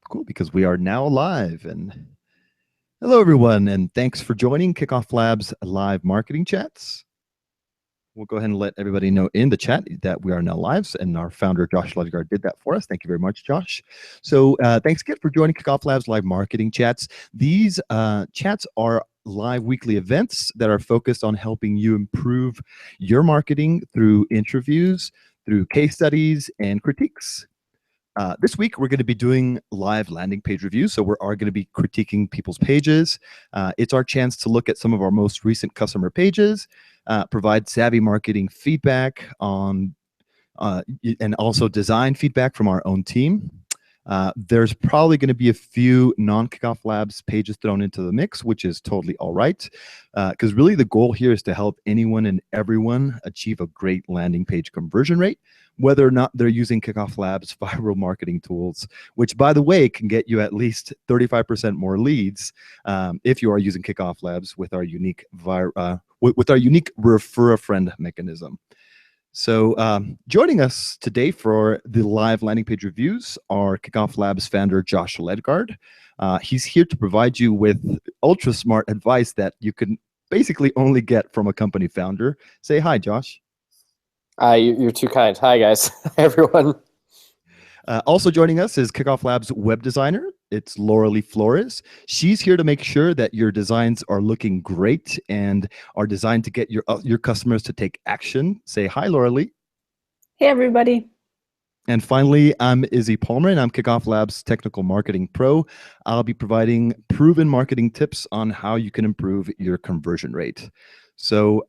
Cool, because we are now live. And hello, everyone, and thanks for joining Kickoff Labs live marketing chats. We'll go ahead and let everybody know in the chat that we are now live, and our founder, Josh Ludgard, did that for us. Thank you very much, Josh. So thanks again for joining Kickoff Labs live marketing chats. These chats are live weekly events that are focused on helping you improve your marketing through interviews, through case studies, and critiques. This week, we're going to be doing live landing page reviews. So we are going to be critiquing people's pages. It's our chance to look at some of our most recent customer pages, provide savvy marketing feedback on, and also design feedback from our own team. There's probably going to be a few non-Kickoff Labs pages thrown into the mix, which is totally all right. Because really the goal here is to help anyone and everyone achieve a great landing page conversion rate, whether or not they're using Kickoff Labs viral marketing tools, which, by the way, can get you at least 35% more leads if you are using Kickoff Labs with our unique refer a friend mechanism. So joining us today for the live landing page reviews are Kickoff Labs founder Josh Ludgard. He's here to provide you with ultra smart advice that you can basically only get from a company founder. Say hi, Josh. You're too kind. Hi, guys. Hi, everyone. Also joining us is Kickoff Labs web designer. It's Laura-Lee Flores. She's here to make sure that your designs are looking great and are designed to get your customers to take action. Say hi, Laura-Lee. Hey, everybody. And finally, I'm Izzy Palmer, and I'm Kickoff Labs Technical Marketing Pro. I'll be providing proven marketing tips on how you can improve your conversion rate. So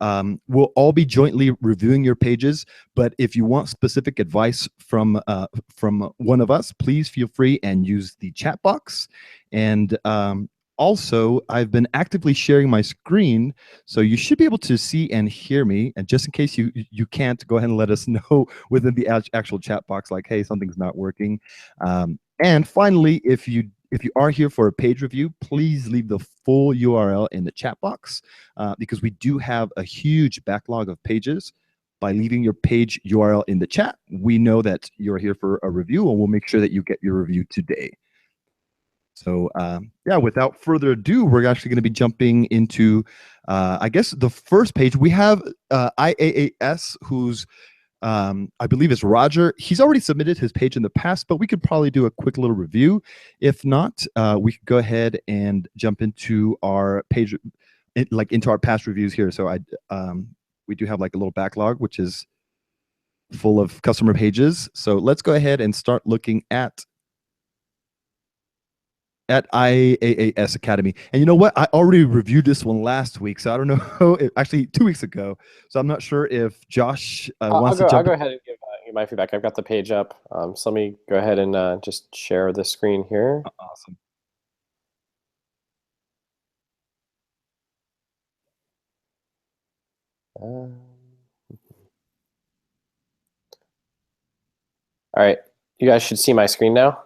we'll all be jointly reviewing your pages, but if you want specific advice from one of us, please feel free and use the chat box. And also, I've been actively sharing my screen, so you should be able to see and hear me. And just in case you can't, go ahead and let us know within the actual chat box, like, hey, something's not working. And finally, if you are here for a page review, please leave the full URL in the chat box because we do have a huge backlog of pages. By leaving your page URL in the chat, we know that you're here for a review, and we'll make sure that you get your review today. So yeah, without further ado, we're actually going to be jumping into, I guess, the first page. We have IAAS, who's I believe it's Roger. He's already submitted his page in the past, but we could probably do a quick little review. If not, we could go ahead and jump into our page, into our past reviews here. So we do have like a little backlog, which is full of customer pages. So let's go ahead and start looking at IAAS Academy. And you know what? I already reviewed this one last week, so I don't know. Actually, 2 weeks ago. So I'm not sure if Josh wants to jump. I'll go ahead and give my feedback. I've got the page up. So let me go ahead and just share the screen here. Awesome. All right. You guys should see my screen now.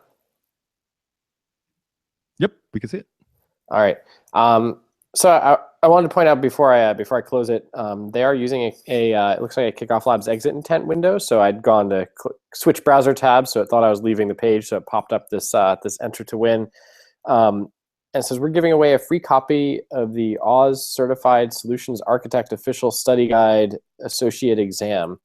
Yep, we can see it. All right. So I wanted to point out before I close it, they are using it looks like a Kickoff Labs exit intent window. So I'd gone to switch browser tabs, so it thought I was leaving the page, so it popped up this this enter to win, and it says we're giving away a free copy of the Oz Certified Solutions Architect Official Study Guide Associate Exam.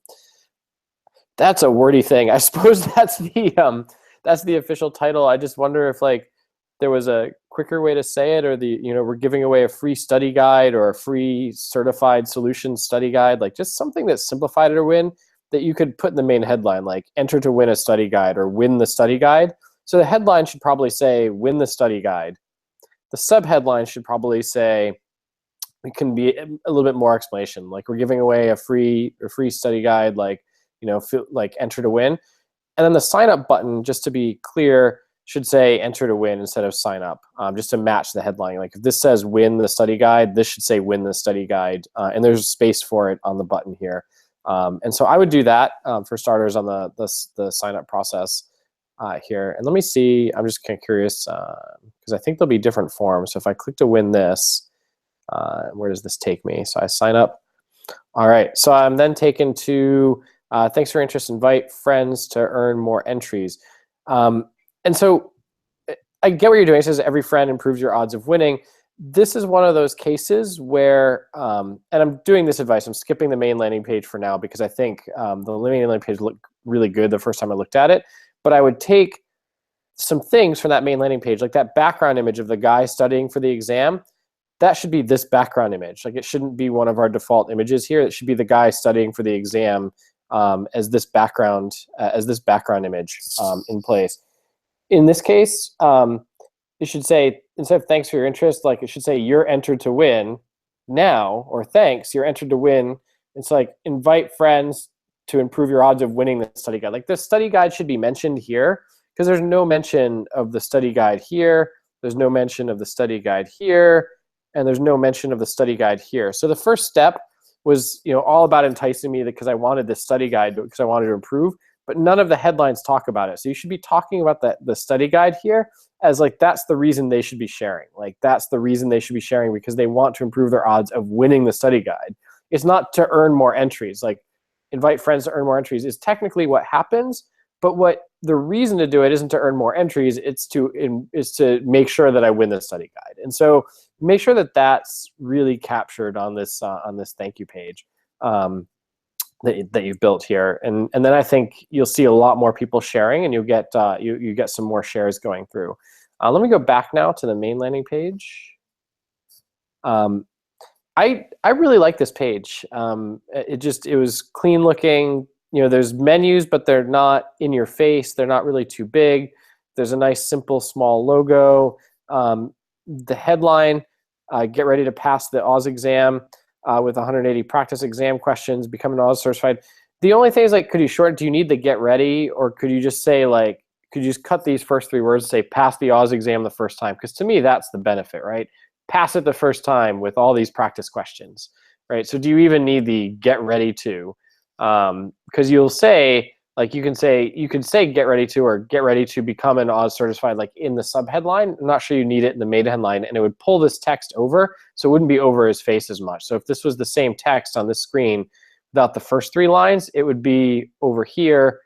That's a wordy thing. I suppose that's the official title. I just wonder if there was a quicker way to say it, or we're giving away a free study guide or a free certified solutions study guide, like just something that's simplified to win that you could put in the main headline, like enter to win a study guide or win the study guide. So the headline should probably say win the study guide. The subheadline should probably say, it can be a little bit more explanation, like we're giving away a free study guide, like enter to win. And then the sign up button, just to be clear, should say enter to win instead of sign up, just to match the headline. Like if this says win the study guide, this should say win the study guide, and there's space for it on the button here. And so I would do that for starters on the sign up process here. And let me see, I'm just kind of curious because I think there'll be different forms. So if I click to win this, where does this take me? So I sign up. All right, so I'm then taken to thanks for your interest, invite friends to earn more entries. And so I get what you're doing. It says every friend improves your odds of winning. This is one of those cases where, and I'm doing this advice, I'm skipping the main landing page for now because I think the main landing page looked really good the first time I looked at it. But I would take some things from that main landing page, like that background image of the guy studying for the exam. That should be this background image. Like, it shouldn't be one of our default images here. It should be the guy studying for the exam as this background image in place. In this case, it should say, instead of thanks for your interest, like it should say you're entered to win now, or thanks, you're entered to win. It's like invite friends to improve your odds of winning the study guide. Like, the study guide should be mentioned here because there's no mention of the study guide here. There's no mention of the study guide here. And there's no mention of the study guide here. So the first step was, all about enticing me because I wanted this study guide because I wanted to improve, but none of the headlines talk about it. So you should be talking about the study guide here as like, that's the reason they should be sharing. Like, that's the reason they should be sharing because they want to improve their odds of winning the study guide. It's not to earn more entries. Like, invite friends to earn more entries is technically what happens, but what the reason to do it isn't to earn more entries. It's to make sure that I win the study guide. And so make sure that that's really captured on this thank you page that you've built here. And then I think you'll see a lot more people sharing, and you'll get you get some more shares going through. Let me go back now to the main landing page. I really like this page. It was clean looking. There's menus, but they're not in your face. They're not really too big. There's a nice, simple, small logo. The headline, get ready to pass the Oz exam with 180 practice exam questions, become an Oz certified. The only thing is, like, could you shorten, do you need the get ready, or could you just say, like, could you just cut these first 3 words and say pass the Oz exam the first time? Because to me, that's the benefit, right? Pass it the first time with all these practice questions, right? So do you even need the get ready to? Because you'll say, like, you can say get ready to, or get ready to become an Oz certified, like in the sub headline. I'm not sure you need it in the main headline, and it would pull this text over, so it wouldn't be over his face as much. So if this was the same text on this screen without the first 3 lines, it would be over here.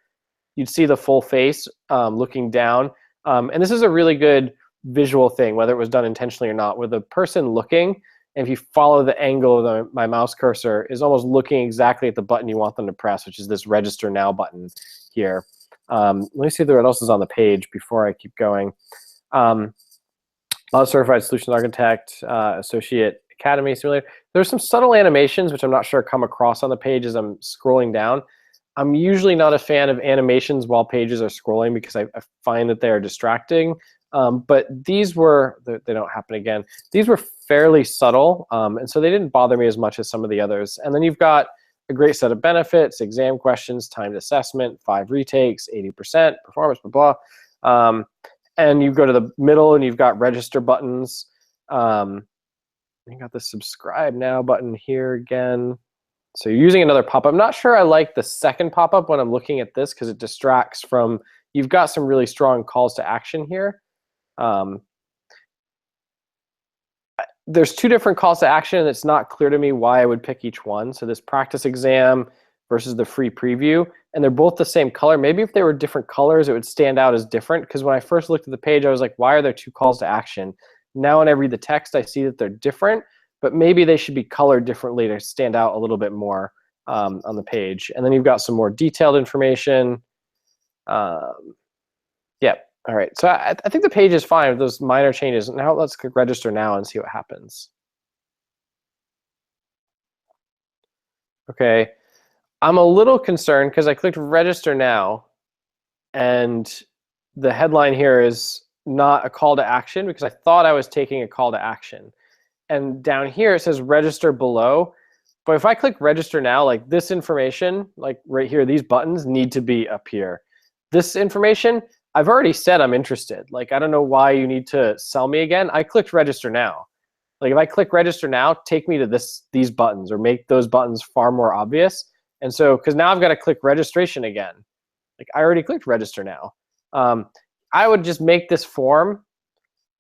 You'd see the full face looking down, and this is a really good visual thing, whether it was done intentionally or not, where the person looking, and if you follow the angle of my mouse cursor, is almost looking exactly at the button you want them to press, which is this register now button here. Let me see what else is on the page before I keep going. Oz Certified Solutions Architect, Associate Academy Simulator. There's some subtle animations, which I'm not sure come across on the page as I'm scrolling down. I'm usually not a fan of animations while pages are scrolling because I find that they are distracting. But these were, they don't happen again. These were fairly subtle, and so they didn't bother me as much as some of the others. And then you've got a great set of benefits, exam questions, timed assessment, 5 retakes, 80%, performance, blah, blah. And you go to the middle and you've got register buttons. You got the subscribe now button here again. So you're using another pop-up. I'm not sure I like the second pop-up when I'm looking at this because it distracts from, you've got some really strong calls to action here. There's 2 different calls to action, and it's not clear to me why I would pick each one. So this practice exam versus the free preview, and they're both the same color. Maybe if they were different colors, it would stand out as different, because when I first looked at the page, I was like, why are there 2 calls to action? Now when I read the text, I see that they're different, but maybe they should be colored differently to stand out a little bit more on the page. And then you've got some more detailed information. Yeah. All right, so I think the page is fine with those minor changes. Now let's click register now and see what happens. Okay, I'm a little concerned because I clicked register now, and the headline here is not a call to action because I thought I was taking a call to action. And down here it says register below. But if I click register now, like this information, like right here, these buttons need to be up here. This information, I've already said I'm interested. Like, I don't know why you need to sell me again. I clicked register now. Like, if I click register now, take me to these buttons, or make those buttons far more obvious. And so, because now I've got to click registration again. Like, I already clicked register now. I would just make this form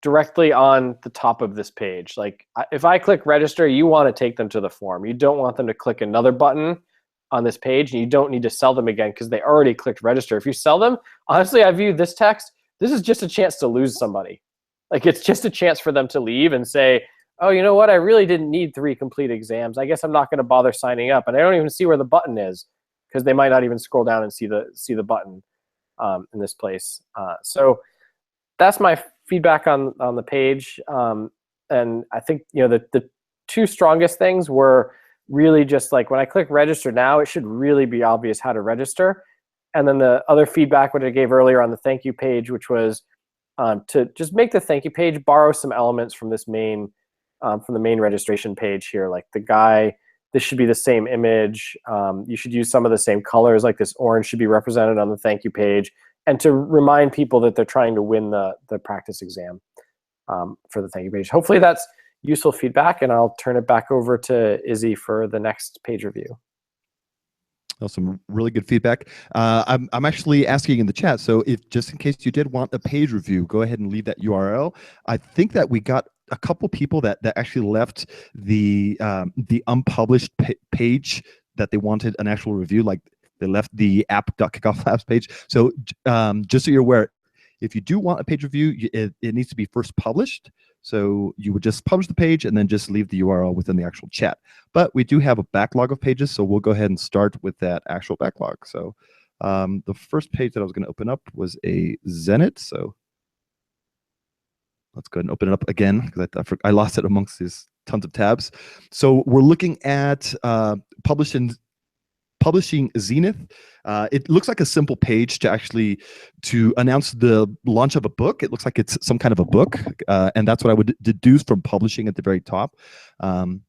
directly on the top of this page. Like, if I click register, you want to take them to the form. You don't want them to click another button on this page, and you don't need to sell them again because they already clicked register. If you sell them, honestly, I view this text, this is just a chance to lose somebody. Like, it's just a chance for them to leave and say, oh, you know what? I really didn't need 3 complete exams. I guess I'm not going to bother signing up. And I don't even see where the button is, because they might not even scroll down and see the button in this place. So that's my feedback on the page. And I think, the 2 strongest things were really just like, when I click register now, it should really be obvious how to register. And then the other feedback, which I gave earlier on the thank you page, which was to just make the thank you page borrow some elements from this main, from the main registration page here. Like the guy, this should be the same image. You should use some of the same colors, like this orange should be represented on the thank you page, and to remind people that they're trying to win the practice exam for the thank you page. Hopefully that's useful feedback, and I'll turn it back over to Izzy for the next page review. Some really good feedback. I'm actually asking in the chat, so if just in case you did want a page review, go ahead and leave that URL. I think that we got a couple people that actually left the unpublished page that they wanted an actual review, like they left the app.kickofflabs page. So just so you're aware, if you do want a page review, it needs to be first published. So you would just publish the page and then just leave the URL within the actual chat. But we do have a backlog of pages, so we'll go ahead and start with that actual backlog. So the first page that I was going to open up was a Zenit. So let's go ahead and open it up again, because I lost it amongst these tons of tabs. So we're looking at publishing Zenith. It looks like a simple page to announce the launch of a book. It looks like it's some kind of a book, and that's what I would deduce from publishing at the very top. And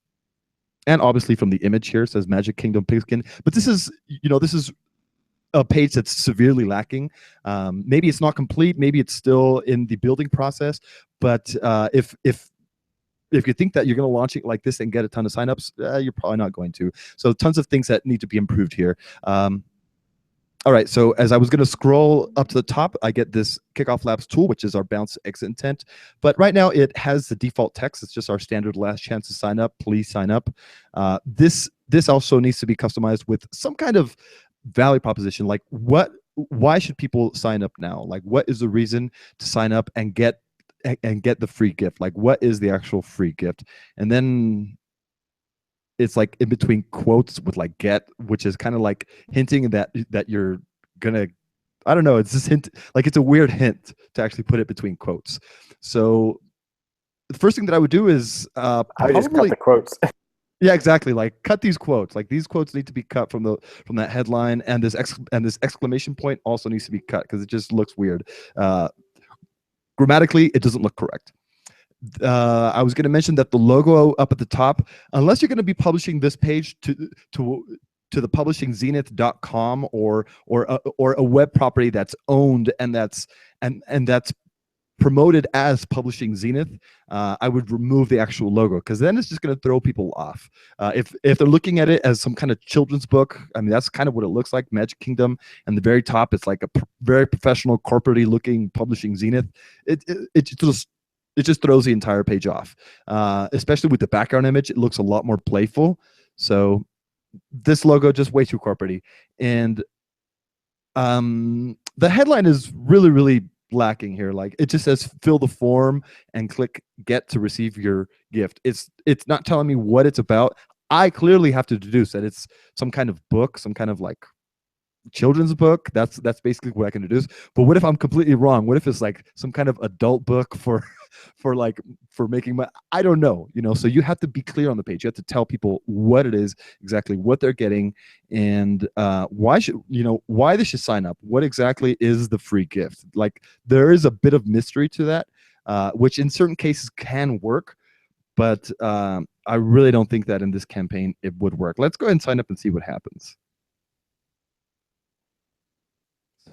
obviously from the image here, it says Magic Kingdom Pigskin. But this is a page that's severely lacking. Maybe it's not complete. Maybe it's still in the building process. But if you think that you're going to launch it like this and get a ton of signups, you're probably not going to. So tons of things that need to be improved here. All right, so as I was going to scroll up to the top, I get this Kickoff Labs tool, which is our bounce exit intent. But right now it has the default text. It's just our standard last chance to sign up. Please sign up. This also needs to be customized with some kind of value proposition. Like why should people sign up now? Like what is the reason to sign up and get the free gift? Like what is the actual free gift? And then it's like in between quotes with like get, which is kind of like hinting that you're gonna, I don't know, it's this hint, like it's a weird hint to actually put it between quotes. So the first thing that I would do is I would just cut the quotes. Yeah, exactly. Like cut these quotes. Like these quotes need to be cut from that headline, and this exclamation point also needs to be cut because it just looks weird. Grammatically, it doesn't look correct. I was going to mention that the logo up at the top, unless you're going to be publishing this page to the publishingzenith.com or a web property that's owned and that's promoted as Publishing Zenith, I would remove the actual logo, because then it's just going to throw people off. If they're looking at it as some kind of children's book, I mean, that's kind of what it looks like, Magic Kingdom, and the very top, it's like a very professional, corporate-y looking Publishing Zenith. It just throws the entire page off, especially with the background image. It looks a lot more playful. So this logo just way too corporate-y. And the headline is really, really lacking here. Like it just says fill the form and click get to receive your gift. It's not telling me what it's about. I clearly have to deduce that it's some kind of book, some kind of like children's book. That's basically what I can deduce. But what if I'm completely wrong? What if it's like some kind of adult book for making money? I don't know, so you have to be clear on the page. You have to tell people what it is, exactly what they're getting, and why they should sign up. What exactly is the free gift? Like there is a bit of mystery to that, which in certain cases can work, but I really don't think that in this campaign it would work. Let's go ahead and sign up and see what happens.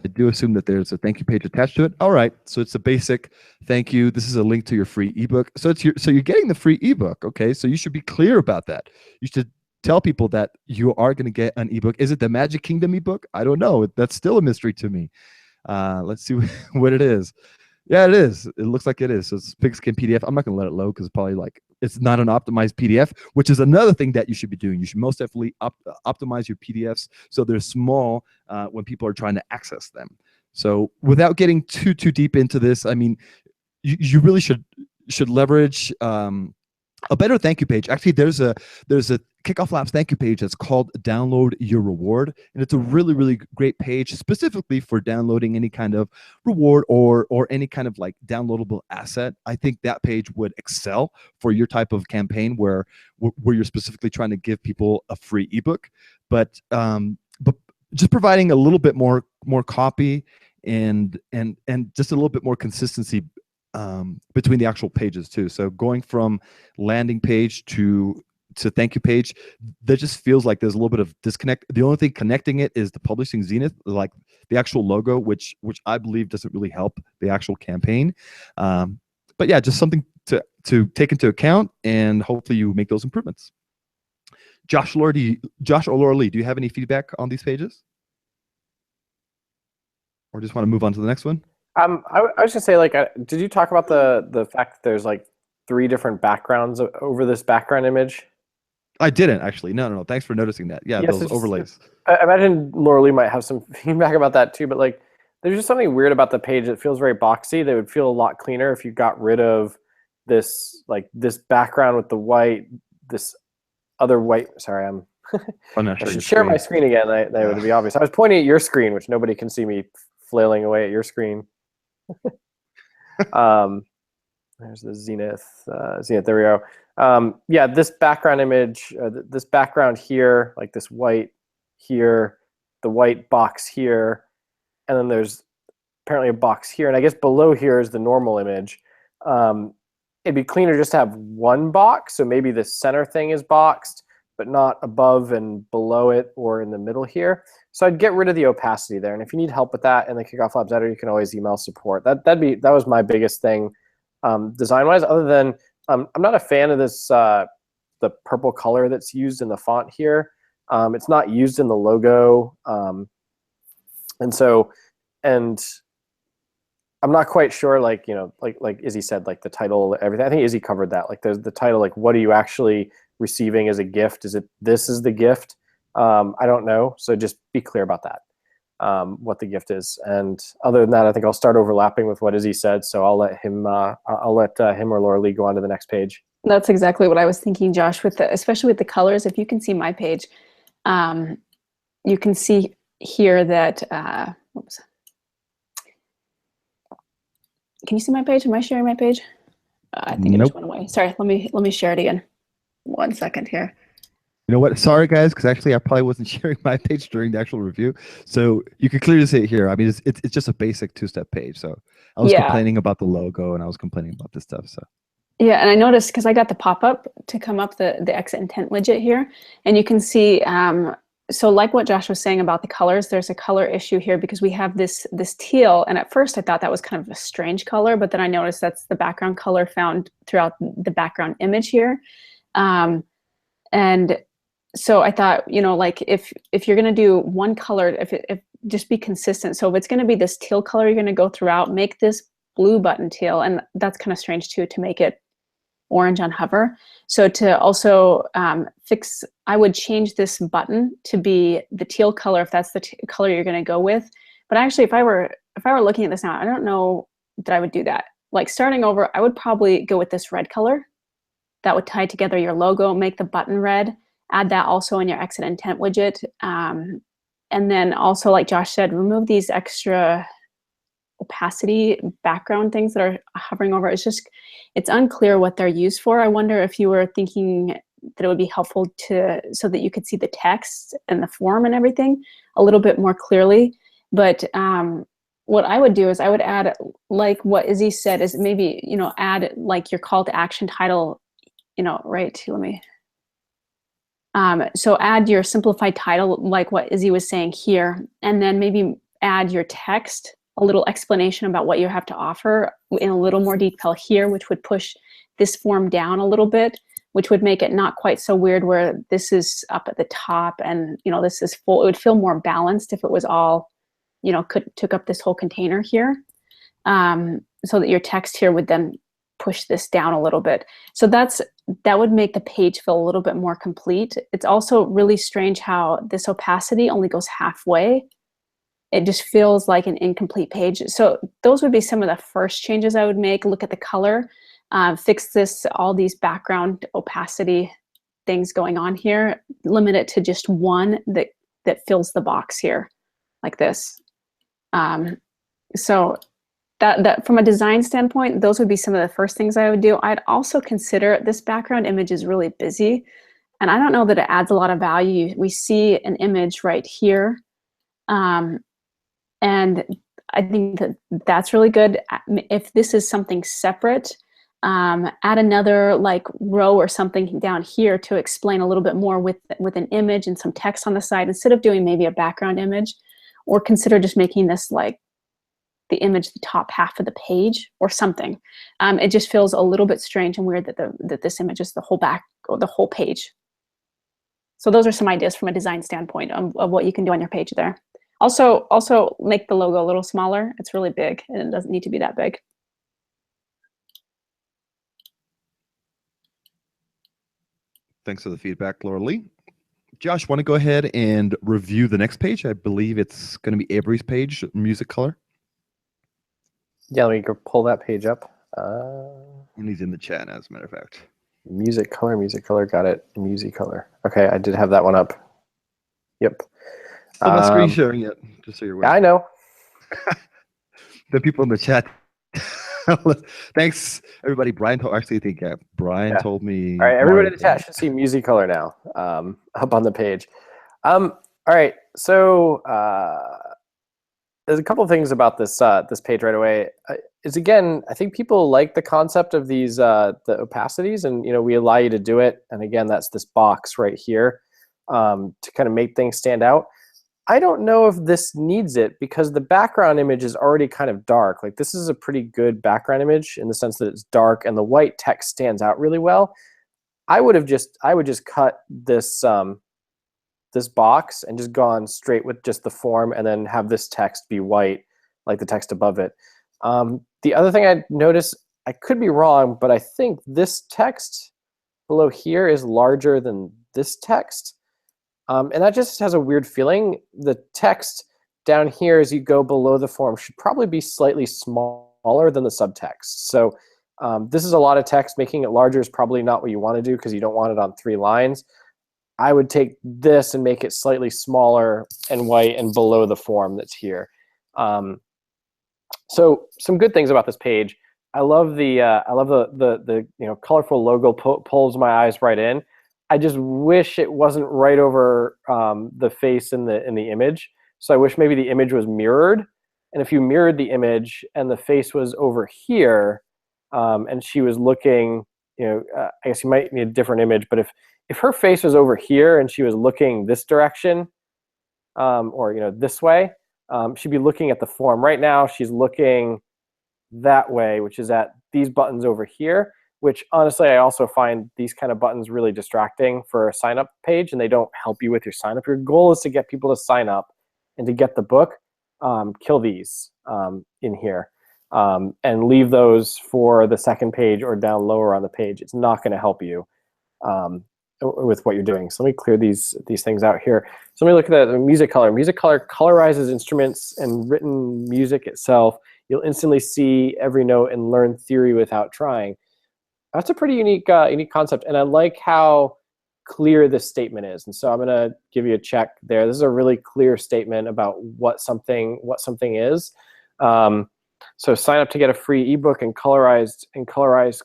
I do assume that there's a thank you page attached to it. All right, so it's a basic thank you. This is a link to your free ebook. So you're getting the free ebook. Okay, so you should be clear about that. You should tell people that you are going to get an ebook. Is it the Magic Kingdom ebook? I don't know. That's still a mystery to me. Let's see what it is. Yeah, it is. It looks like it is. So it's Pigskin PDF. I'm not going to let it load because probably like it's not an optimized PDF, which is another thing that you should be doing. You should most definitely optimize your PDFs so they're small when people are trying to access them. So without getting too deep into this, I mean, you really should leverage a better thank you page. Actually, there's a Kickoff Labs thank you page that's called Download Your Reward, and it's a really great page specifically for downloading any kind of reward or any kind of like downloadable asset. I think that page would excel for your type of campaign where you're specifically trying to give people a free ebook, but just providing a little bit more copy and just a little bit more consistency between the actual pages too. So going from landing page to thank you page, that just feels like there's a little bit of disconnect. The only thing connecting it is the Publishing Zenith, like the actual logo, which I believe doesn't really help the actual campaign. But yeah, just something to take into account, and hopefully you make those improvements. Josh or Laura Lee, do you have any feedback on these pages? Or just want to move on to the next one? I was gonna say, like, did you talk about the fact that there's like 3 different backgrounds over this background image? I didn't actually. No. Thanks for noticing that. Yeah, Yes, those overlays. I imagine Laura Lee might have some feedback about that too, but like, there's just something weird about the page that feels very boxy. That would feel a lot cleaner if you got rid of this, like, this background with the white, this other white. Sorry, I should share my screen again. That would be obvious. I was pointing at your screen, which nobody can see me flailing away at your screen. There's the Zenith. There we go. Yeah, this background image, this background here, like this white here, the white box here, and then there's apparently a box here, and I guess below here is the normal image. It'd be cleaner just to have one box, so maybe the center thing is boxed, but not above and below it or in the middle here. So I'd get rid of the opacity there. And if you need help with that in the Kickoff Labs editor, you can always email support. That was my biggest thing design-wise. Other than I'm not a fan of this the purple color that's used in the font here. It's not used in the logo, and I'm not quite sure. Like, you know, like Izzy said, like the title, everything. I think Izzy covered that. Like the title, like what are you actually receiving as a gift? Is it this is the gift? I don't know. So just be clear about that, what the gift is. And other than that, I think I'll start overlapping with what Izzy said. So I'll let him or Laura Lee go on to the next page. That's exactly what I was thinking, Josh, especially with the colors. If you can see my page, you can see here that, oops. Can you see my page? Am I sharing my page? I think it just went away. Sorry, let me share it again. 1 second here. You know what? Sorry, guys, because actually I probably wasn't sharing my page during the actual review. So you can clearly see it here. I mean, it's just a basic 2-step page. So I was complaining about the logo and I was complaining about this stuff. So yeah, and I noticed because I got the pop-up to come up the exit intent widget here, and you can see. So like what Josh was saying about the colors, there's a color issue here because we have this teal, and at first I thought that was kind of a strange color, but then I noticed that's the background color found throughout the background image here. And so I thought, you know, like if you're going to do one color, if just be consistent. So if it's going to be this teal color, you're going to go throughout, make this blue button teal. And that's kind of strange too, to make it orange on hover. So to also I would change this button to be the teal color if that's the color you're going to go with. But actually, if I were looking at this now, I don't know that I would do that. Like starting over, I would probably go with this red color. That would tie together your logo, make the button red, add that also in your exit intent widget. And then also, like Josh said, remove these extra opacity background things that are hovering over. It's unclear what they're used for. I wonder if you were thinking that it would be helpful so that you could see the text and the form and everything a little bit more clearly. But what I would do is I would add, like what Izzy said, is maybe, you know, add like your call to action title, you know, right? Let me. So add your simplified title, like what Izzy was saying here, and then maybe add your text, a little explanation about what you have to offer in a little more detail here, which would push this form down a little bit, which would make it not quite so weird where this is up at the top and, you know, this is full. It would feel more balanced if it was all, you know, took up this whole container here, so that your text here would then push this down a little bit. So that would make the page feel a little bit more complete. It's also really strange how this opacity only goes halfway. it just feels like an incomplete page. So those would be some of the first changes I would make. Look at the color, fix all these background opacity things going on here, limit it to just one that fills the box here, like this. So that from a design standpoint, those would be some of the first things I would do. I'd also consider this background image is really busy, and I don't know that it adds a lot of value. We see an image right here, and I think that's really good. If this is something separate, add another like row or something down here to explain a little bit more with an image and some text on the side, instead of doing maybe a background image, or consider just making this like the image the top half of the page or something. It just feels a little bit strange and weird that this image is the whole back or the whole page. So those are some ideas from a design standpoint of what you can do on your page there. Also make the logo a little smaller. It's really big and it doesn't need to be that big. Thanks for the feedback, Laura Lee. Josh, want to go ahead and review the next page? I believe it's going to be Avery's page, music color. Yeah, let me go pull that page up. And he's in the chat, as a matter of fact. Music color, got it. Music color. Okay, I did have that one up. Yep. I'm not screen sharing it, just so you're aware. I know. The people in the chat. Thanks, everybody. Brian told me. All right, everybody in the chat should see music color now up on the page. All right, so there's a couple of things about this this page right away. Is again, I think people like the concept of these the opacities, and we allow you to do it. And again, that's this box right here to kind of make things stand out. I don't know if this needs it because the background image is already kind of dark. Like this is a pretty good background image in the sense that it's dark and the white text stands out really well. I would just cut this this box and just gone straight with just the form and then have this text be white like the text above it. The other thing I noticed, I could be wrong, but I think this text below here is larger than this text. And that just has a weird feeling. The text down here as you go below the form should probably be slightly smaller than the subtext. So this is a lot of text. Making it larger is probably not what you want to do because you don't want it on 3 lines. I would take this and make it slightly smaller and white and below the form that's here. So some good things about this page. I love the colorful logo pulls my eyes right in. I just wish it wasn't right over the face in the image. So I wish maybe the image was mirrored. And if you mirrored the image and the face was over here, and she was looking, I guess you might need a different image. But if her face was over here and she was looking this direction, or this way, she'd be looking at the form. Right now, she's looking that way, which is at these buttons over here. Which honestly, I also find these kind of buttons really distracting for a sign-up page, and they don't help you with your sign-up. Your goal is to get people to sign up and to get the book. Kill these in here and leave those for the second page or down lower on the page. It's not going to help you with what you're doing. So let me clear these things out here. So let me look at the music color. Music color colorizes instruments and written music itself. You'll instantly see every note and learn theory without trying. That's a pretty unique concept, and I like how clear this statement is. And so I'm going to give you a check there. This is a really clear statement about what something is. So sign up to get a free ebook and colorized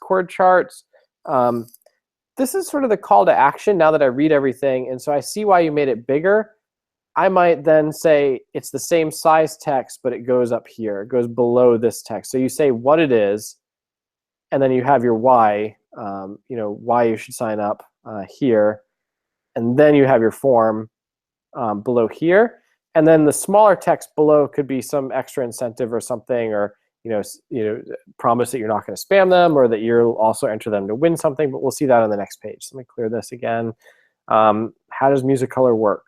chord charts. This is sort of the call to action now that I read everything, and so I see why you made it bigger. I might then say it's the same size text, but it goes up here. It goes below this text. So you say what it is, and then you have your why, why you should sign up here. And then you have your form below here. And then the smaller text below could be some extra incentive or something, or promise that you're not going to spam them, or that you'll also enter them to win something. But we'll see that on the next page. So let me clear this again. How does music color work?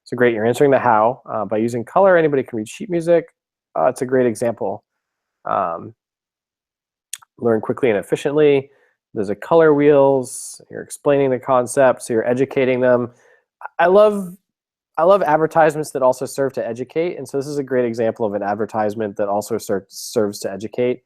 So great, you're answering the how. By using color, anybody can read sheet music. It's a great example. Learn quickly and efficiently. There's a color wheels. You're explaining the concept, so you're educating them. I love love advertisements that also serve to educate, and so this is a great example of an advertisement that also serves to educate.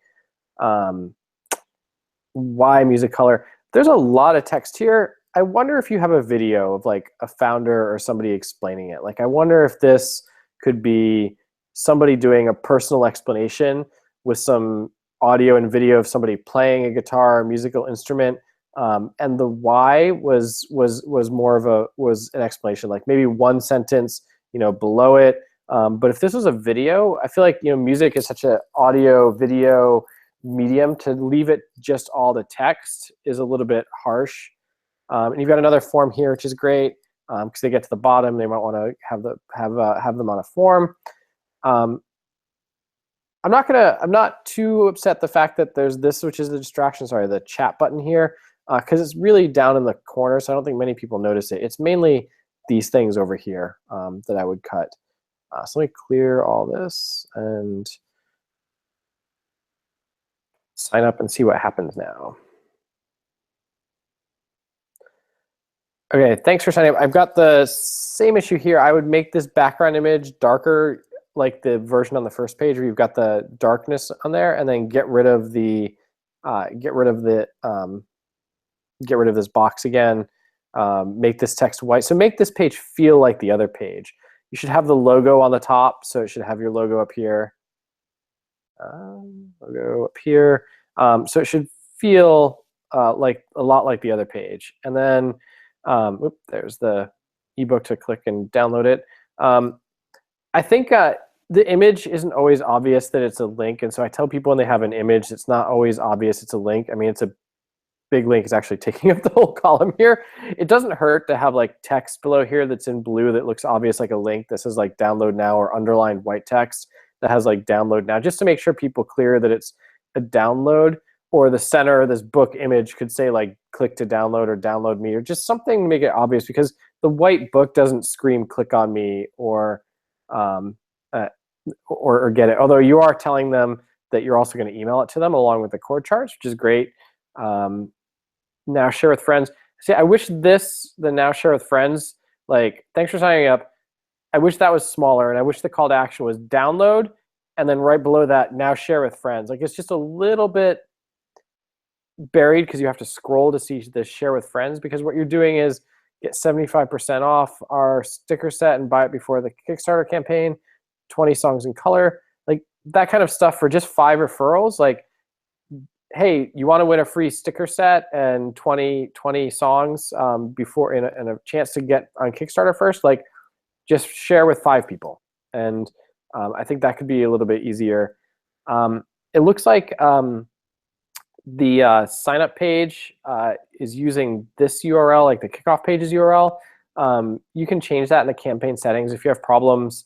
Why music color? There's a lot of text here. I wonder if you have a video of like a founder or somebody explaining it. Like, I wonder if this could be somebody doing a personal explanation with some audio and video of somebody playing a guitar or musical instrument. And the why was more of an explanation, like maybe one sentence, below it. But if this was a video, I feel like, music is such an audio video medium, to leave it just all the text is a little bit harsh. And you've got another form here, which is great, because they get to the bottom, they might want to have them on a form. I'm not too upset the fact that there's this, which is the distraction. Sorry, the chat button here, because it's really down in the corner, so I don't think many people notice it. It's mainly these things over here that I would cut. So let me clear all this and sign up and see what happens now. Okay, thanks for signing up. I've got the same issue here. I would make this background image darker, like the version on the first page where you've got the darkness on there, and then get rid of this box again. Make this text white. So make this page feel like the other page. You should have the logo on the top, so it should have your logo up here. Logo up here. So it should feel like a lot like the other page. And then there's the ebook to click and download it. I think the image isn't always obvious that it's a link, and so I tell people when they have an image, it's not always obvious it's a link. I mean, it's a big link. It's actually taking up the whole column here. It doesn't hurt to have like text below here that's in blue that looks obvious like a link. This is like download now, or underlined white text that has like download now, just to make sure people clear that it's a download. Or the center of this book image could say like click to download or download me, or just something to make it obvious, because the white book doesn't scream click on me or get it. Although you are telling them that you're also going to email it to them along with the chord charts, which is great. Now share with friends. See, I wish the now share with friends, like thanks for signing up. I wish that was smaller, and I wish the call to action was download, and then right below that, now share with friends. Like, it's just a little bit buried because you have to scroll to see the share with friends, because what you're doing is get 75% off our sticker set and buy it before the Kickstarter campaign, 20 songs in color, like that kind of stuff for just 5 referrals. Like, hey, you want to win a free sticker set and 20 songs before and a chance to get on Kickstarter first, like just share with 5 people. And I think that could be a little bit easier. It looks like the sign up page is using this URL, like the kickoff page's URL. You can change that in the campaign settings. If you have problems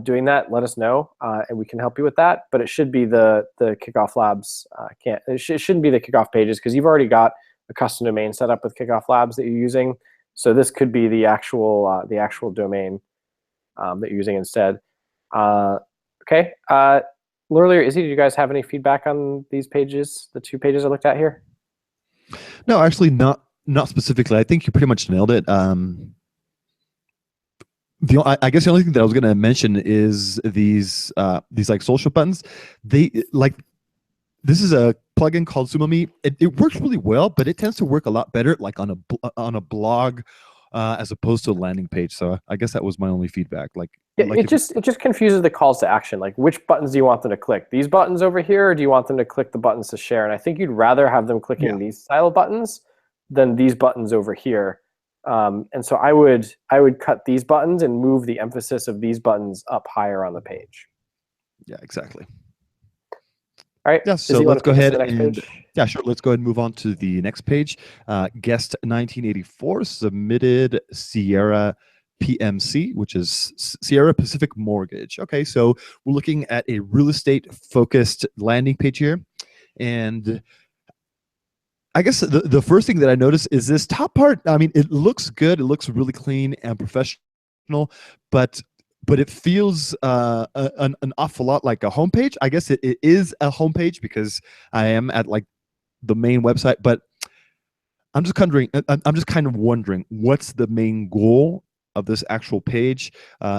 doing that, let us know, and we can help you with that. But it should be the Kickoff Labs. It shouldn't be the kickoff pages, because you've already got a custom domain set up with Kickoff Labs that you're using. So this could be the actual domain that you're using instead. Okay. Lurley or Izzy, do you guys have any feedback on these pages, the 2 pages I looked at here? No, actually not specifically. I think you pretty much nailed it. I guess the only thing that I was going to mention is these like social buttons. This is a plugin called SumoMe. It works really well, but it tends to work a lot better like on a blog as opposed to a landing page. So I guess that was my only feedback. It just confuses the calls to action. Like, which buttons do you want them to click? These buttons over here, or do you want them to click the buttons to share? And I think you'd rather have them clicking these style buttons than these buttons over here. And so I would cut these buttons and move the emphasis of these buttons up higher on the page. Yeah, exactly. All right. Yeah, so let's go ahead and yeah, sure. Let's go ahead and move on to the next page. Guest 1984 submitted Sierra PMC, which is Sierra Pacific Mortgage. Okay, so we're looking at a real estate focused landing page here, and I guess the first thing that I noticed is this top part. I mean, it looks good. It looks really clean and professional, but it feels an awful lot like a homepage. I guess it is a homepage because I am at like the main website, but I'm just kind of wondering what's the main goal of this actual page,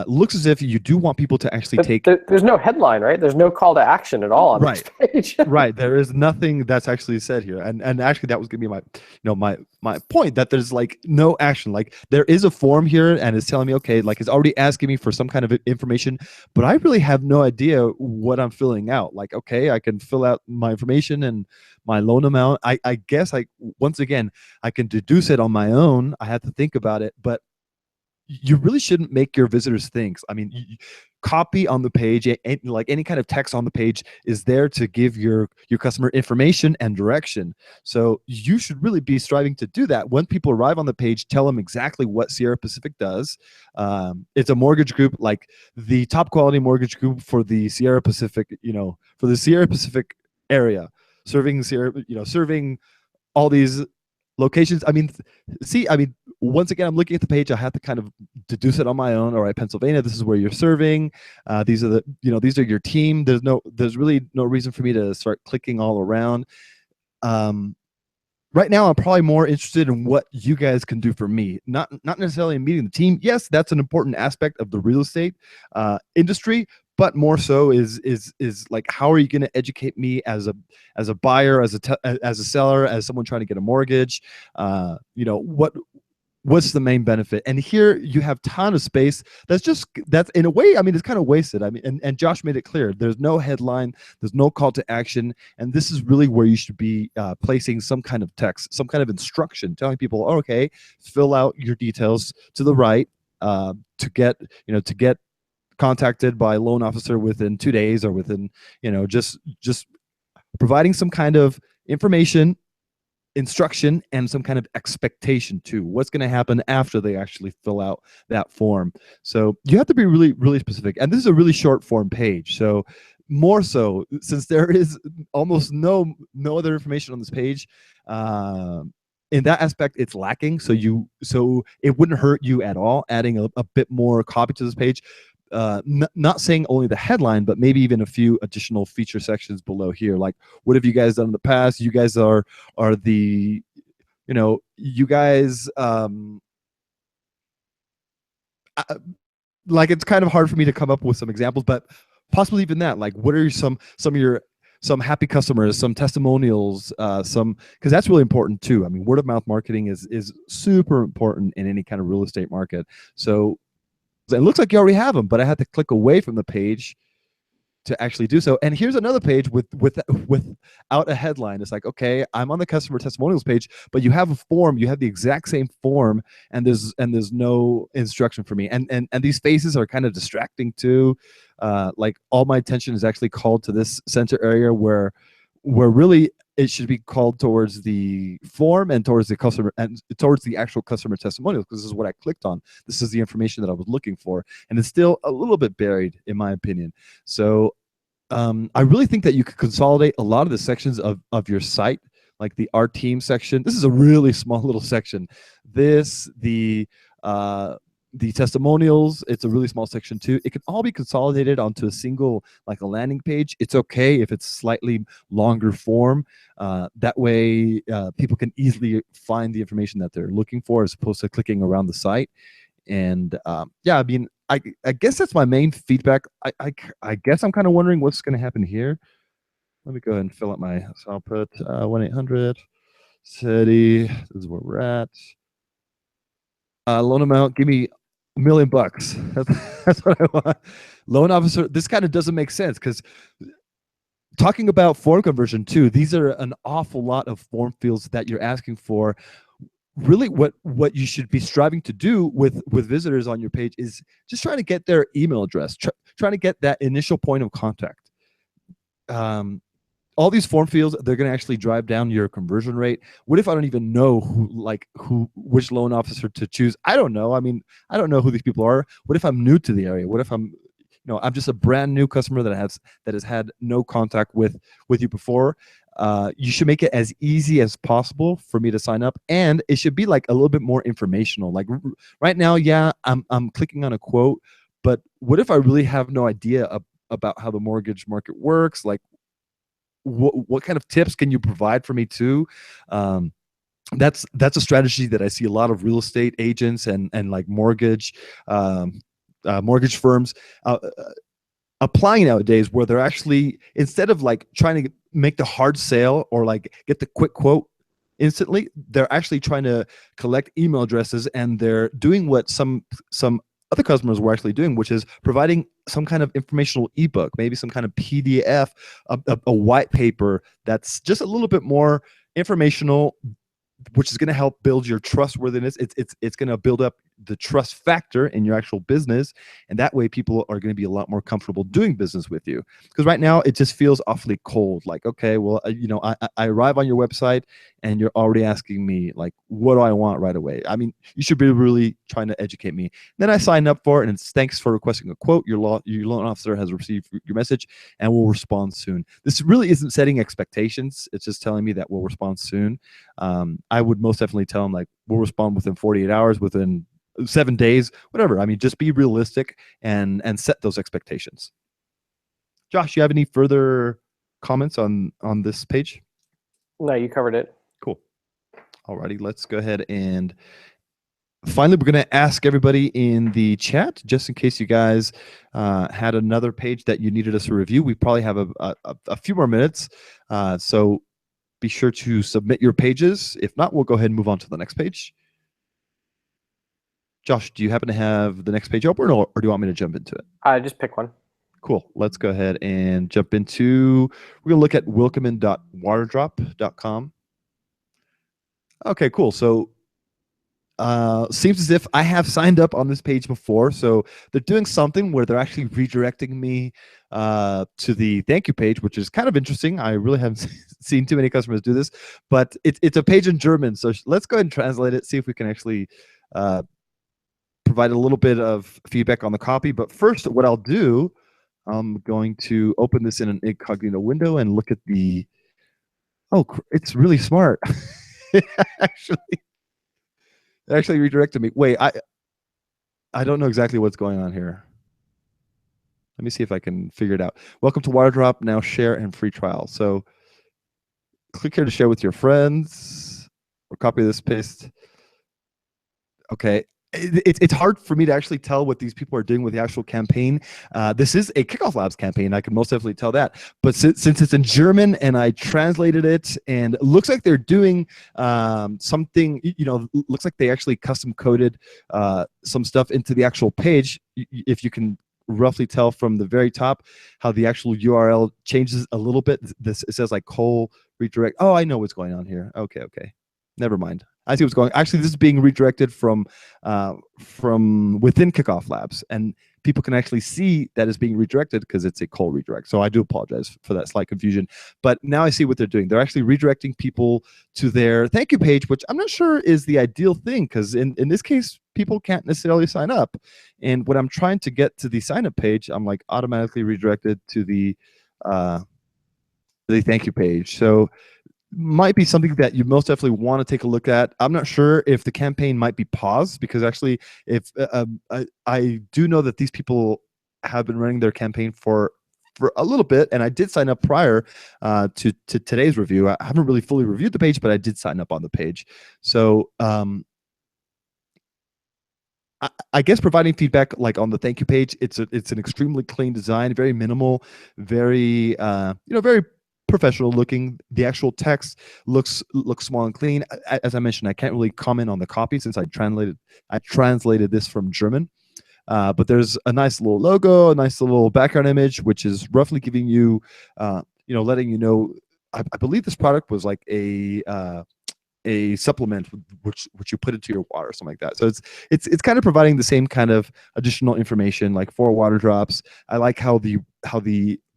looks as if you do want people to actually But take. there's no headline, right? There's no call to action at all on Right. this page. Right, there is nothing that's actually said here, and actually that was gonna be my, my point, that there's like no action. Like there is a form here, and it's telling me, okay, like it's already asking me for some kind of information, but I really have no idea what I'm filling out. Like, okay, I can fill out my information and my loan amount. I guess once again, I can deduce it on my own. I have to think about it, but you really shouldn't make your visitors think. I mean, copy on the page, like any kind of text on the page is there to give your customer information and direction. So you should really be striving to do that. When people arrive on the page, tell them exactly what Sierra Pacific does. It's a mortgage group, like the top quality mortgage group for the Sierra Pacific, for the Sierra Pacific area, serving serving all these locations. I mean, once again, I'm looking at the page. I have to kind of deduce it on my own. All right, Pennsylvania, this is where you're serving. These are these are your team. There's really no reason for me to start clicking all around. Right now, I'm probably more interested in what you guys can do for me, not necessarily in meeting the team. Yes, that's an important aspect of the real estate industry, but more so is like, how are you going to educate me as a buyer, as a seller, as someone trying to get a mortgage? What's the main benefit? And here you have ton of space. That's in a way, I mean, it's kind of wasted. I mean, and Josh made it clear, there's no headline, there's no call to action. And this is really where you should be placing some kind of text, some kind of instruction, telling people, oh, okay, fill out your details to the right to get contacted by a loan officer within 2 days, or within, just providing some kind of information, instruction, and some kind of expectation too. What's going to happen after they actually fill out that form? So you have to be really, really specific. And this is a really short form page. So more so, since there is almost no other information on this page, in that aspect, it's lacking. So it wouldn't hurt you at all adding a bit more copy to this page. Not saying only the headline, but maybe even a few additional feature sections below here. Like, what have you guys done in the past? You guys are the, you guys, like, it's kind of hard for me to come up with some examples, but possibly even that. Like, what are some happy customers, some testimonials, because that's really important too. I mean, word of mouth marketing is super important in any kind of real estate market. So it looks like you already have them, but I had to click away from the page to actually do so. And here's another page without a headline. It's like, okay, I'm on the customer testimonials page, but you have a form, you have the exact same form, and there's no instruction for me. And these faces are kind of distracting too. Like, all my attention is actually called to this center area where really it should be called towards the form and towards the customer and towards the actual customer testimonials, because this is what I clicked on. This is the information that I was looking for, and it's still a little bit buried, in my opinion. So I really think that you could consolidate a lot of the sections of your site, like the Our Team section. This is a really small little section. The testimonials, it's a really small section too. It can all be consolidated onto a single, like a landing page. It's okay if it's slightly longer form. That way people can easily find the information that they're looking for, as opposed to clicking around the site. And yeah, I mean, I guess that's my main feedback. I guess I'm kind of wondering what's going to happen here. Let me go ahead and fill out so I'll put 1-800 city. This is where we're at. Loan amount, give me $1 million. That's what I want. Loan officer, this kind of doesn't make sense, because talking about form conversion too, these are an awful lot of form fields that you're asking for. Really, what you should be striving to do with visitors on your page is just trying to get their email address, trying to get that initial point of contact. All these form fields, they're going to actually drive down your conversion rate. What if I don't even know which loan officer to choose? I don't know. I mean, I don't know who these people are. What if I'm new to the area? What if I'm just a brand new customer that has had no contact with you before? You should make it as easy as possible for me to sign up, and it should be like a little bit more informational. Like right now, yeah, I'm clicking on a quote, but what if I really have no idea about how the mortgage market works? Like, what kind of tips can you provide for me too? that's a strategy that I see a lot of real estate agents and like mortgage firms applying nowadays, where they're actually, instead of like trying to make the hard sale or like get the quick quote instantly, they're actually trying to collect email addresses, and they're doing what some other customers were actually doing, which is providing some kind of informational ebook, maybe some kind of PDF, a white paper that's just a little bit more informational, which is going to help build your trustworthiness. It's going to build up the trust factor in your actual business, and that way people are going to be a lot more comfortable doing business with you. Because right now it just feels awfully cold. Like, okay, well, I arrive on your website and you're already asking me like, what do I want right away? I mean, you should be really trying to educate me. Then I sign up for it, and it's thanks for requesting a quote. Your loan officer has received your message and will respond soon. This really isn't setting expectations. It's just telling me that we'll respond soon. I would most definitely tell them like, we'll respond within 48 hours, within 7 days, whatever. I mean, just be realistic and set those expectations. Josh, you have any further comments on this page? No, you covered it. Cool. Alrighty, let's go ahead and finally, we're going to ask everybody in the chat, just in case you guys had another page that you needed us to review. We probably have a few more minutes, so be sure to submit your pages. If not, we'll go ahead and move on to the next page. Josh, do you happen to have the next page open, or do you want me to jump into it? Just pick one. Cool. Let's go ahead and jump into, we're going to look at wilkeman.waterdrop.com. Okay, cool. So seems as if I have signed up on this page before. So they're doing something where they're actually redirecting me to the thank you page, which is kind of interesting. I really haven't seen too many customers do this, but it's a page in German. So let's go ahead and translate it, see if we can actually provide a little bit of feedback on the copy. But first, what I'll do, I'm going to open this in an incognito window and look at the, oh, it's really smart. It actually redirected me. Wait, I don't know exactly what's going on here. Let me see if I can figure it out. Welcome to Waterdrop. Now share and free trial. So click here to share with your friends, or copy this, paste. Okay. It's hard for me to actually tell what these people are doing with the actual campaign. This is a Kickoff Labs campaign. I can most definitely tell that. But since it's in German and I translated it, and it looks like they're doing something, looks like they actually custom coded some stuff into the actual page. If you can roughly tell from the very top how the actual URL changes a little bit. It says like col redirect. Oh, I know what's going on here. Okay. Never mind. I see what's going on. Actually, this is being redirected from within Kickoff Labs, and people can actually see that it's being redirected because it's a call redirect. So I do apologize for that slight confusion. But now I see what they're doing. They're actually redirecting people to their thank you page, which I'm not sure is the ideal thing, because in this case, people can't necessarily sign up. And when I'm trying to get to the sign up page, I'm like automatically redirected to the thank you page. So might be something that you most definitely want to take a look at. I'm not sure if the campaign might be paused, because actually, if I do know that these people have been running their campaign for a little bit, and I did sign up prior to today's review. I haven't really fully reviewed the page, but I did sign up on the page. So I guess providing feedback like on the thank you page, it's an extremely clean design, very minimal, very very professional looking. The actual text looks small and clean. As I mentioned, I can't really comment on the copy since I translated this from German. But there's a nice little logo, a nice little background image, which is roughly giving you, letting you know. I believe this product was like a supplement which you put into your water or something like that. So it's kind of providing the same kind of additional information like for water drops. I like how the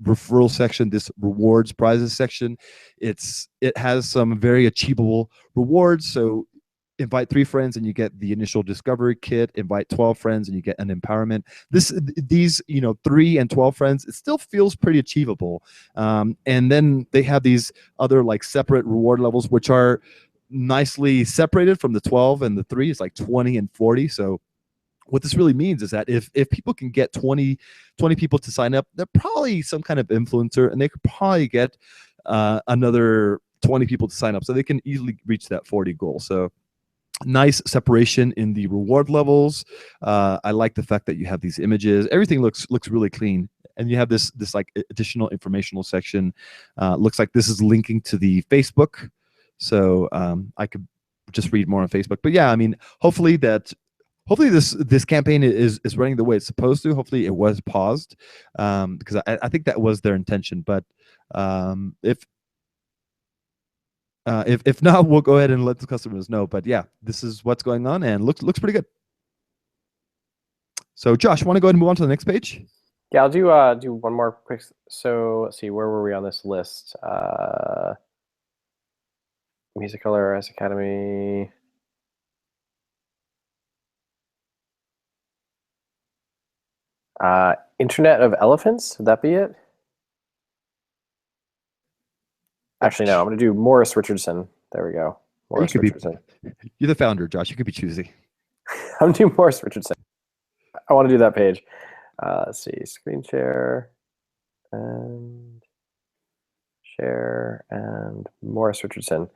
referral section, this rewards prizes section, it has some very achievable rewards. So invite 3 friends and you get the initial discovery kit, invite 12 friends and you get an empowerment. These 3 and 12 friends, it still feels pretty achievable. And then they have these other like separate reward levels which are nicely separated from the 12 and the 3. It's like 20 and 40. So what this really means is that if people can get 20 people to sign up, they're probably some kind of influencer, and they could probably get another 20 people to sign up, so they can easily reach that 40 goal. So nice separation in the reward levels. I like the fact that you have these images. Everything looks really clean, and you have this like additional informational section. Looks like this is linking to the Facebook, so I could just read more on Facebook. But yeah, I mean, hopefully this campaign is running the way it's supposed to. Hopefully it was paused, because I think that was their intention. But if not, we'll go ahead and let the customers know. But yeah, this is what's going on, and looks pretty good. So Josh, want to go ahead and move on to the next page? Yeah, I'll do one more quick. So let's see, where were we on this list? Musicolor, S Academy. Internet of Elephants, would that be it? Actually, no, I'm going to do Morris Richardson. There we go. Morris Richardson. You're the founder, Josh. You could be choosy. I'm doing Morris Richardson. I want to do that page. Let's see, screen share and share and Morris Richardson.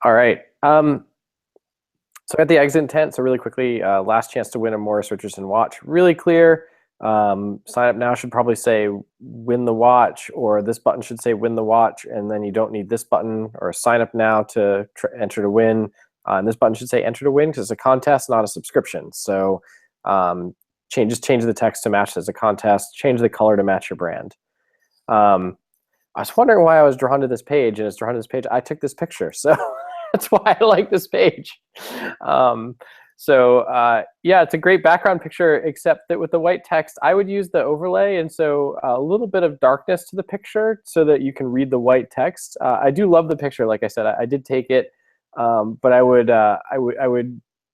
All right. So I got the exit intent. So really quickly, last chance to win a Morris Richardson watch. Really clear. Sign up now should probably say win the watch, or this button should say win the watch, and then you don't need this button, or sign up now to enter to win. And this button should say enter to win because it's a contest, not a subscription. So just change the text to match as a contest, change the color to match your brand. I was wondering why I was drawn to this page, and it's drawn to this page. I took this picture, so that's why I like this page. Yeah, it's a great background picture, except that with the white text, I would use the overlay, and so a little bit of darkness to the picture so that you can read the white text. I do love the picture, like I said, I did take it, but I would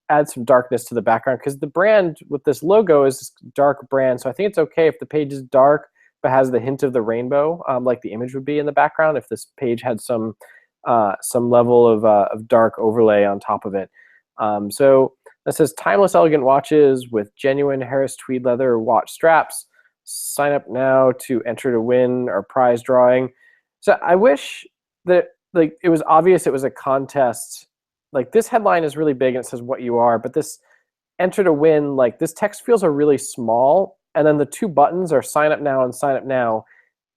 add some darkness to the background, because the brand with this logo is this dark brand, so I think it's okay if the page is dark but has the hint of the rainbow, like the image would be in the background, if this page had some level of dark overlay on top of it. So that says timeless elegant watches with genuine Harris tweed leather watch straps. Sign up now to enter to win our prize drawing. So I wish that it was obvious it was a contest. Like, this headline is really big and it says what you are, but this enter to win, like, this text fields are really small, and then the two buttons are sign up now and sign up now.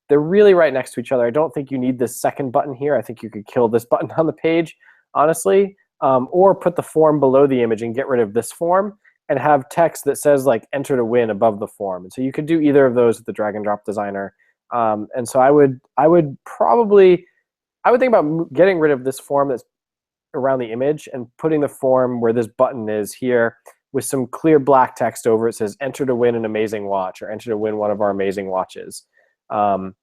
They're really right next to each other. I don't think you need this second button here. I think you could kill this button on the page, honestly. Or put the form below the image and get rid of this form and have text that says like enter to win above the form. And so you could do either of those with the drag and drop designer. And so I would think about getting rid of this form that's around the image and putting the form where this button is here with some clear black text over it. Says enter to win an amazing watch, or enter to win one of our amazing watches. And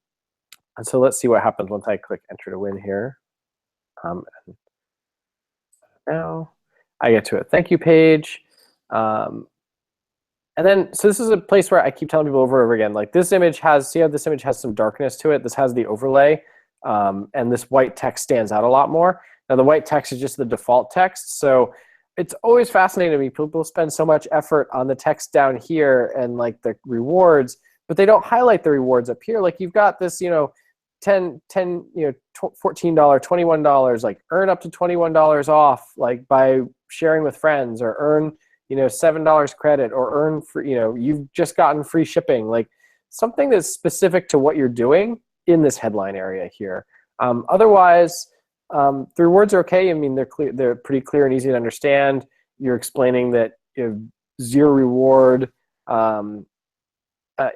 so let's see what happens once I click enter to win here. Now I get to a thank you page. And then, so this is a place where I keep telling people over and over again, like, this image has, see how this image has some darkness to it? This has the overlay, and this white text stands out a lot more. Now, the white text is just the default text. So it's always fascinating to me. People spend so much effort on the text down here and like the rewards, but they don't highlight the rewards up here. Like, you've got this, $10, $14, $21, like earn up to $21 off, like by sharing with friends, or earn, $7 credit, or earn free, you've just gotten free shipping, like something that's specific to what you're doing in this headline area here. Otherwise, the rewards are okay. I mean, they're clear, they're pretty clear and easy to understand. You're explaining that you have 0 reward,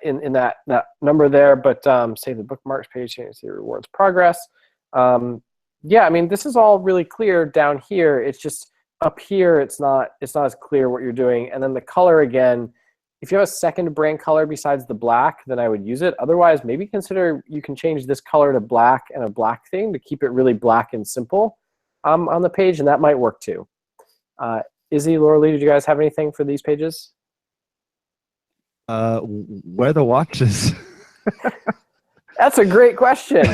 in that number there, but say the bookmarks page, you can see rewards progress. Yeah, I mean, this is all really clear down here. It's just up here, it's not as clear what you're doing. And then the color, again, if you have a second brand color besides the black, then I would use it. Otherwise, maybe consider you can change this color to black and a black theme to keep it really black and simple on the page, and that might work too. Izzy, Laura Lee, did you guys have anything for these pages? Where are the watches? That's a great question.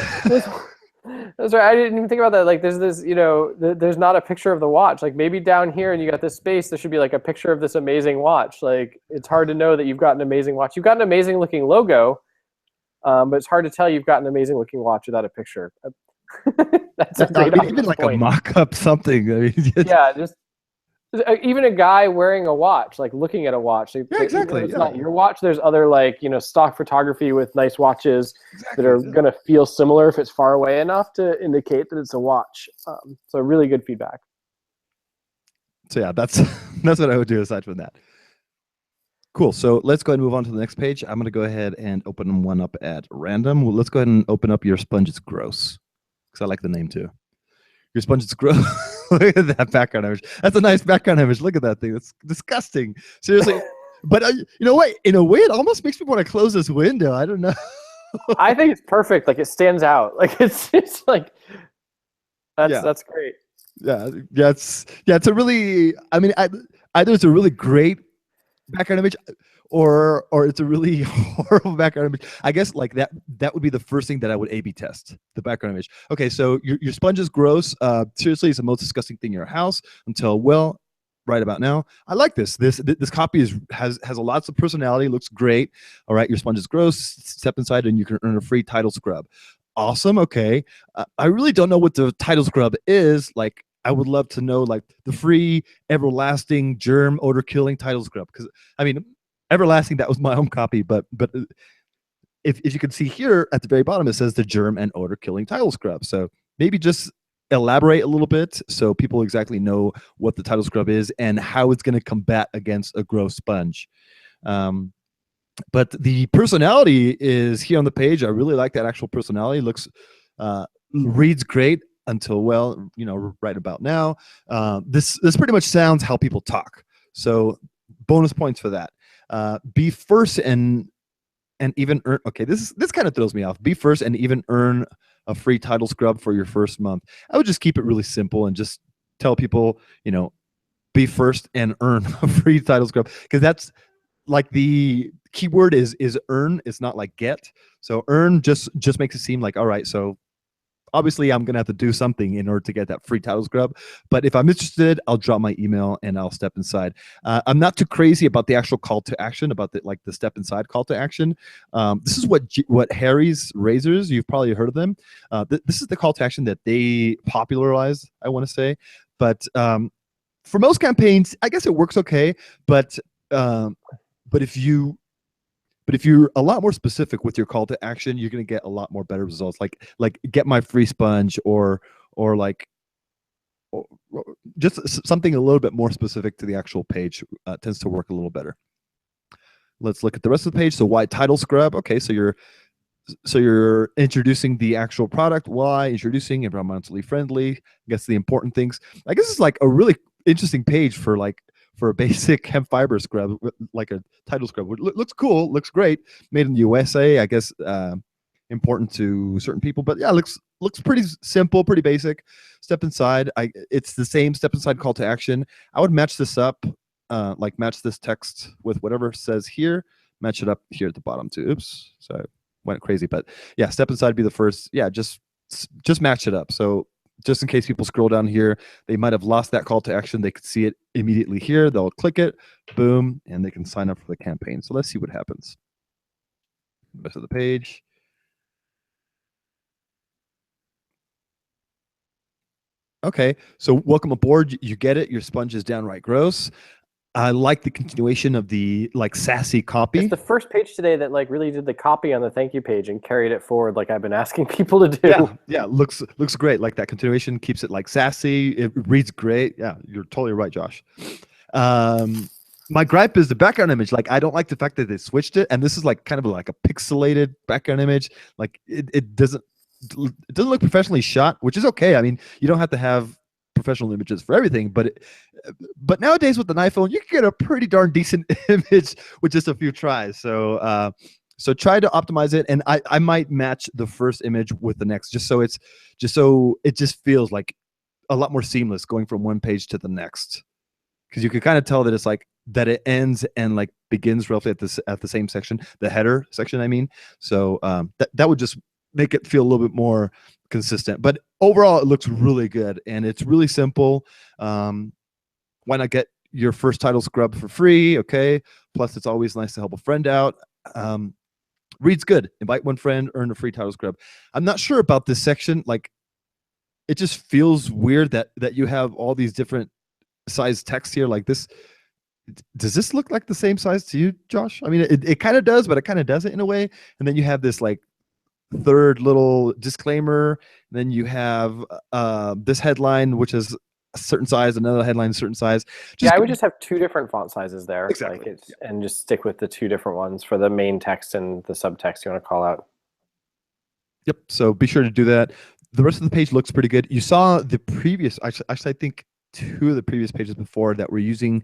That's right. I didn't even think about that. Like, there's this, there's not a picture of the watch. Like, maybe down here and you got this space, there should be like a picture of this amazing watch. Like, it's hard to know that you've got an amazing watch. You've got an amazing looking logo, but it's hard to tell you've got an amazing looking watch without a picture. That's a I mean, great even like a point. mock-up something. I mean, Yeah, just even a guy wearing a watch, like looking at a watch. Yeah, Even exactly, if it's yeah. not your watch, there's other like, stock photography with nice watches exactly. that are Yeah. going to feel similar if it's far away enough to indicate that it's a watch. So really good feedback. So yeah, that's that's what I would do aside from that. Cool. So let's go ahead and move on to the next page. I'm going to go ahead and open one up at random. Well, let's go ahead and open up your sponge is gross, because I like the name too. Your sponge is gross. Look at that background image. That's a nice background image. Look at that thing. That's disgusting. Seriously. But you know what? In a way, it almost makes me want to close this window. I don't know. I think it's perfect. Like it stands out. Like it's like that's great. Yeah, it's a really. I mean, either it's a really great background image, or it's a really horrible background image. I guess like that would be the first thing that I would A/B test, the background image. Okay, so your sponge is gross. Seriously, it's the most disgusting thing in your house until, well, right about now. I like this. This copy has a lots of personality. Looks great. All right, your sponge is gross. Step inside and you can earn a free title scrub. Awesome. Okay, I really don't know what the title scrub is. Like, I would love to know like the free everlasting germ odor killing title scrub, because I mean, everlasting, that was my own copy, but if you can see here at the very bottom, it says the germ and odor killing title scrub. So maybe just elaborate a little bit so people exactly know what the title scrub is and how it's going to combat against a gross sponge. But the personality is here on the page. I really like that actual personality. Looks reads great until, well, right about now. This pretty much sounds how people talk. So bonus points for that. Be first and even earn. Okay, this kind of throws me off. Be first and even earn a free title scrub for your first month. I would just keep it really simple and just tell people, be first and earn a free title scrub, because that's like the keyword is earn. It's not like get. So earn just makes it seem like, all right, so obviously I'm gonna have to do something in order to get that free title scrub. But if I'm interested, I'll drop my email and I'll step inside. I'm not too crazy about the actual call to action, about the step inside call to action. This is what Harry's Razors, you've probably heard of them. This is the call to action that they popularized, I want to say. But for most campaigns, I guess it works okay. But if you're a lot more specific with your call to action, you're going to get a lot more better results. Like get my free sponge, or just something a little bit more specific to the actual page tends to work a little better. Let's look at the rest of the page. So why title scrub? Okay, so you're introducing the actual product. Why introducing environmentally friendly? I guess the important things. I guess it's like a really interesting page for a basic hemp fiber scrub, like a title scrub. Looks cool, looks great, made in the USA, I guess, important to certain people. But yeah, looks pretty simple, pretty basic. Step inside. It's the same step inside call to action. I would match this up, like match this text with whatever says here, match it up here at the bottom too. Oops, so I went crazy. But yeah, step inside be the first. Yeah, just match it up. So just in case people scroll down here, they might have lost that call to action. They could see it immediately here. They'll click it, boom, and they can sign up for the campaign. So let's see what happens. Rest of the page. Okay, so welcome aboard. You get it. Your sponge is downright gross. I like the continuation of the sassy copy. It's the first page today that really did the copy on the thank you page and carried it forward like I've been asking people to do. Yeah, looks great. Like that continuation keeps it sassy. It reads great. Yeah, you're totally right, Josh. My gripe is the background image. I don't like the fact that they switched it, and this is kind of like a pixelated background image. It doesn't look professionally shot, which is okay. I mean, you don't have to have professional images for everything, but nowadays with an iPhone, you can get a pretty darn decent image with just a few tries. So try to optimize it, and I might match the first image with the next, just so it just feels like a lot more seamless going from one page to the next, because you can kind of tell that it's that it ends and begins roughly at the same section, the header section, I mean. So that would just make it feel a little bit more consistent. But overall, it looks really good, and it's really simple. Why not get your first title scrub for free? Okay. Plus, it's always nice to help a friend out. Reads good. Invite one friend, earn a free title scrub. I'm not sure about this section. it just feels weird that you have all these different size text here like this. Does this look like the same size to you, Josh? I mean, it kind of does, but it kind of doesn't in a way. And then you have this like third little disclaimer. And then you have this headline, which is a certain size, another headline, a certain size. Yeah, I would just have 2 different font sizes there. Exactly. Like and just stick with the 2 different ones for the main text and the subtext you want to call out. Yep. So be sure to do that. The rest of the page looks pretty good. You saw the previous, actually I think 2 of the previous pages before that were using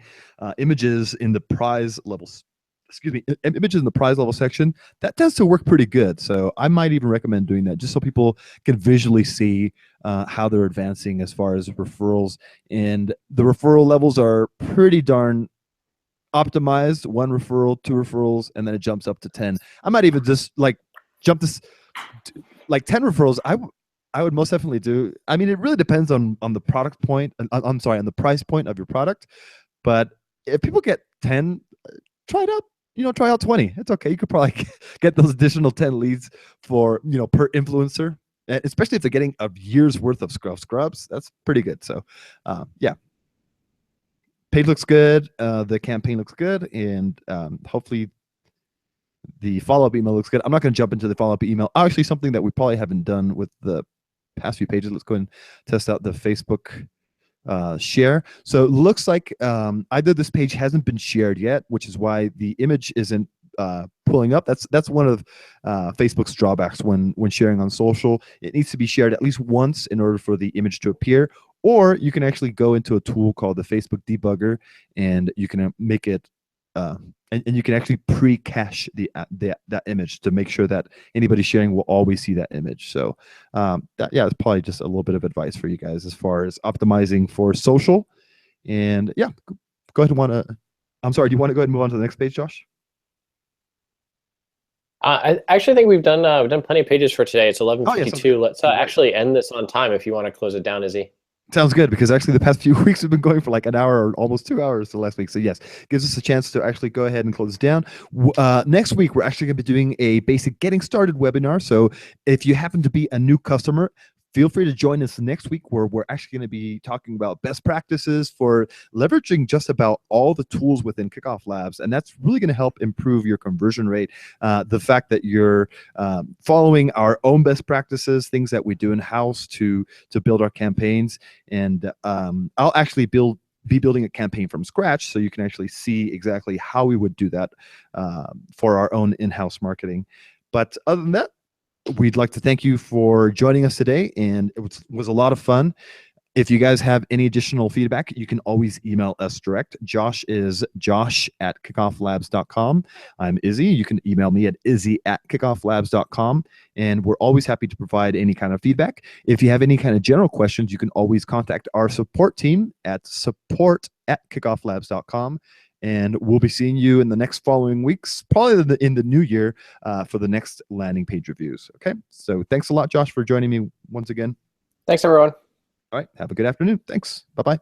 images in the prize levels. Excuse me, images in the prize level section. That tends to work pretty good. So I might even recommend doing that just so people can visually see how they're advancing as far as referrals. And the referral levels are pretty darn optimized. 1 referral, 2 referrals, and then it jumps up to 10. I might even just like jump this like 10 referrals. I would most definitely do. I mean, it really depends on the product point. I'm sorry, on the price point of your product. But if people get 10, try it out. Try out 20. It's okay. You could probably get those additional 10 leads for per influencer, especially if they're getting a year's worth of scrubs. That's pretty good. So, yeah, page looks good. The campaign looks good, and hopefully the follow-up email looks good. I'm not going to jump into the follow-up email. Actually, something that we probably haven't done with the past few pages. Let's go and test out the Facebook share. So it looks like either this page hasn't been shared yet, which is why the image isn't pulling up. That's one of Facebook's drawbacks when sharing on social. It needs to be shared at least once in order for the image to appear. Or you can actually go into a tool called the Facebook Debugger, and you can make it and you can actually pre-cache that image to make sure that anybody sharing will always see that image. So yeah, it's probably just a little bit of advice for you guys as far as optimizing for social. And yeah, go ahead and I'm sorry, do you want to go ahead and move on to the next page, Josh? I actually think we've done plenty of pages for today. It's 11:52. Let's actually end this on time if you want to close it down, Izzy. Sounds good, because actually the past few weeks we've been going for like an hour or almost 2 hours the last week. So yes, gives us a chance to actually go ahead and close this down. Next week, we're actually going to be doing a basic getting started webinar. So if you happen to be a new customer, feel free to join us next week, where we're actually going to be talking about best practices for leveraging just about all the tools within Kickoff Labs. And that's really going to help improve your conversion rate. The fact that you're following our own best practices, things that we do in-house to build our campaigns. And I'll actually be building a campaign from scratch, so you can actually see exactly how we would do that for our own in-house marketing. But other than that, we'd like to thank you for joining us today, and it was a lot of fun. If you guys have any additional feedback, you can always email us direct. Josh is josh@kickofflabs.com. I'm Izzy. You can email me at izzy@kickofflabs.com, and we're always happy to provide any kind of feedback. If you have any kind of general questions, you can always contact our support team at support@kickofflabs.com. And we'll be seeing you in the next following weeks, probably in the new year, for the next landing page reviews. Okay, so thanks a lot, Josh, for joining me once again. Thanks, everyone. All right, have a good afternoon. Thanks. Bye-bye.